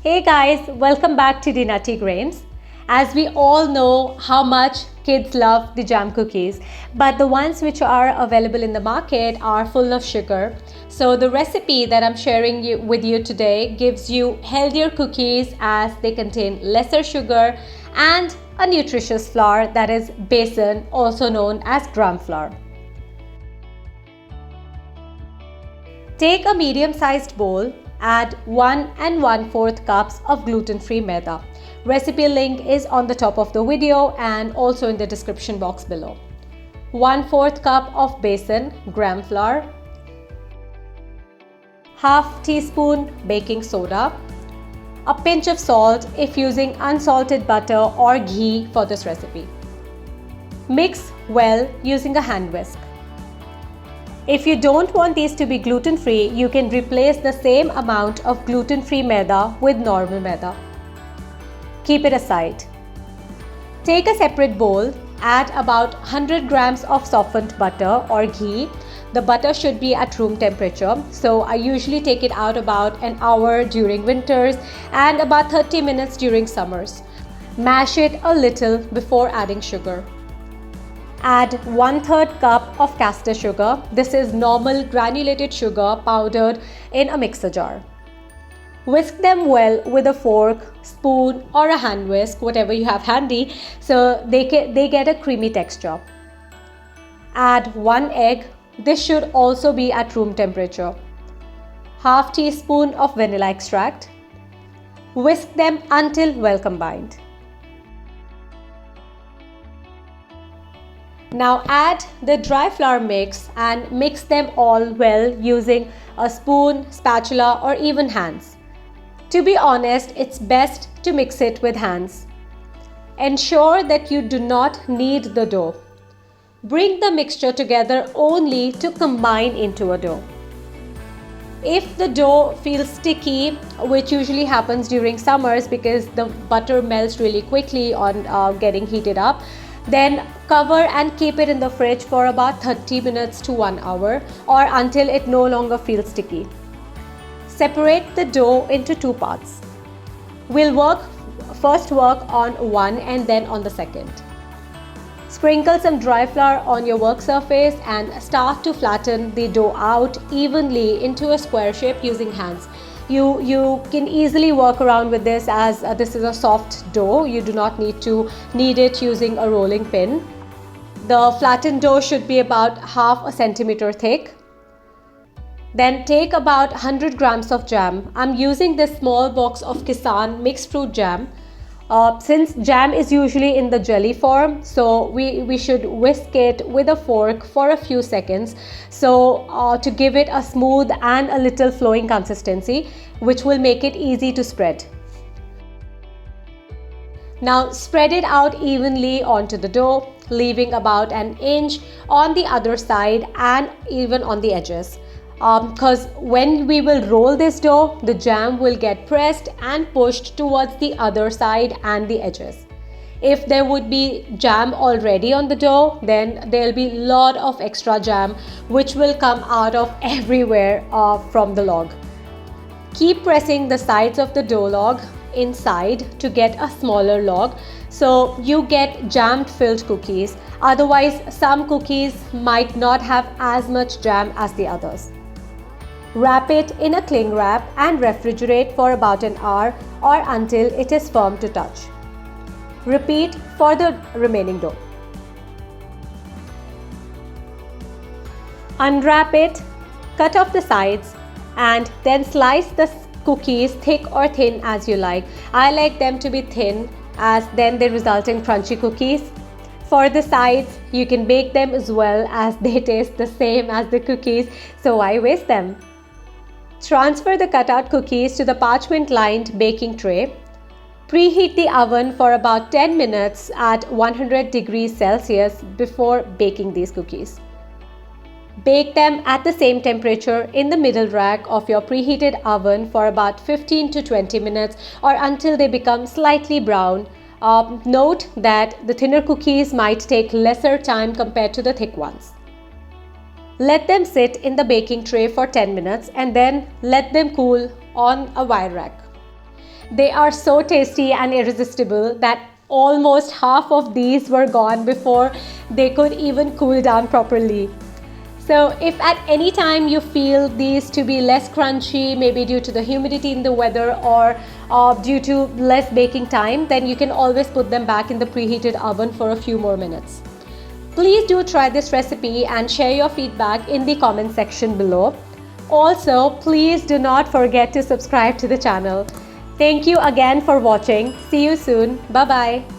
Hey guys, welcome back to the Nutty Grains. As we all know how much kids love the jam cookies, but the ones which are available in the market are full of sugar. So the recipe that I'm sharing with you today gives you healthier cookies as they contain lesser sugar and a nutritious flour, that is besan, also known as gram flour. Take a medium-sized bowl. Add 1 and 1/4 cups of gluten-free maida. Recipe link is on the top of the video and also in the description box below. 1/4 cup of besan, gram flour, half teaspoon baking soda, a pinch of salt if using unsalted butter or ghee for this recipe. Mix well using a hand whisk. If you don't want these to be gluten-free, you can replace the same amount of gluten-free maida with normal maida. Keep it aside. Take a separate bowl, add about 100 grams of softened butter or ghee. The butter should be at room temperature, so I usually take it out about an hour during winters and about 30 minutes during summers. Mash it a little before adding sugar. Add 1/3 cup of caster sugar. This is normal granulated sugar powdered in a mixer jar. Whisk them well with a fork, spoon or a hand whisk, whatever you have handy, so they get a creamy texture. Add 1 egg. This should also be at room temperature. Half teaspoon of vanilla extract. Whisk them until well combined. Now add the dry flour mix and mix them all well using a spoon, spatula or even hands. To be honest, it's best to mix it with hands. Ensure that you do not knead the dough. Bring the mixture together only to combine into a dough. If the dough feels sticky, which usually happens during summers because the butter melts really quickly on getting heated up, then cover and keep it in the fridge for about 30 minutes to 1 hour or until it no longer feels sticky. Separate the dough into 2 parts. We'll first work on one and then on the second. Sprinkle some dry flour on your work surface and start to flatten the dough out evenly into a square shape using hands. You can easily work around with this as this is a soft dough. You do not need to knead it using a rolling pin. The flattened dough should be about half a centimeter thick. Then take about 100 grams of jam. I'm using this small box of Kissan mixed fruit jam. Since jam is usually in the jelly form, so we should whisk it with a fork for a few seconds to give it a smooth and a little flowing consistency, which will make it easy to spread. Now spread it out evenly onto the dough, leaving about an inch on the other side and even on the edges. Because when we will roll this dough, the jam will get pressed and pushed towards the other side and the edges. If there would be jam already on the dough, then there'll be a lot of extra jam which will come out of everywhere from the log. Keep pressing the sides of the dough log inside to get a smaller log so you get jam filled cookies. Otherwise, some cookies might not have as much jam as the others. Wrap it in a cling wrap and refrigerate for about an hour or until it is firm to touch. Repeat for the remaining dough. Unwrap it, cut off the sides and then slice the cookies thick or thin as you like. I like them to be thin as then they result in crunchy cookies. For the sides, you can bake them as well as they taste the same as the cookies, so why waste them? Transfer the cutout cookies to the parchment-lined baking tray. Preheat the oven for about 10 minutes at 100 degrees Celsius before baking these cookies. Bake them at the same temperature in the middle rack of your preheated oven for about 15 to 20 minutes or until they become slightly brown. Note that the thinner cookies might take lesser time compared to the thick ones. Let them sit in the baking tray for 10 minutes and then let them cool on a wire rack. They are so tasty and irresistible that almost half of these were gone before they could even cool down properly. So if at any time you feel these to be less crunchy, maybe due to the humidity in the weather or due to less baking time, then you can always put them back in the preheated oven for a few more minutes. Please do try this recipe and share your feedback in the comment section below. Also, please do not forget to subscribe to the channel. Thank you again for watching. See you soon. Bye bye.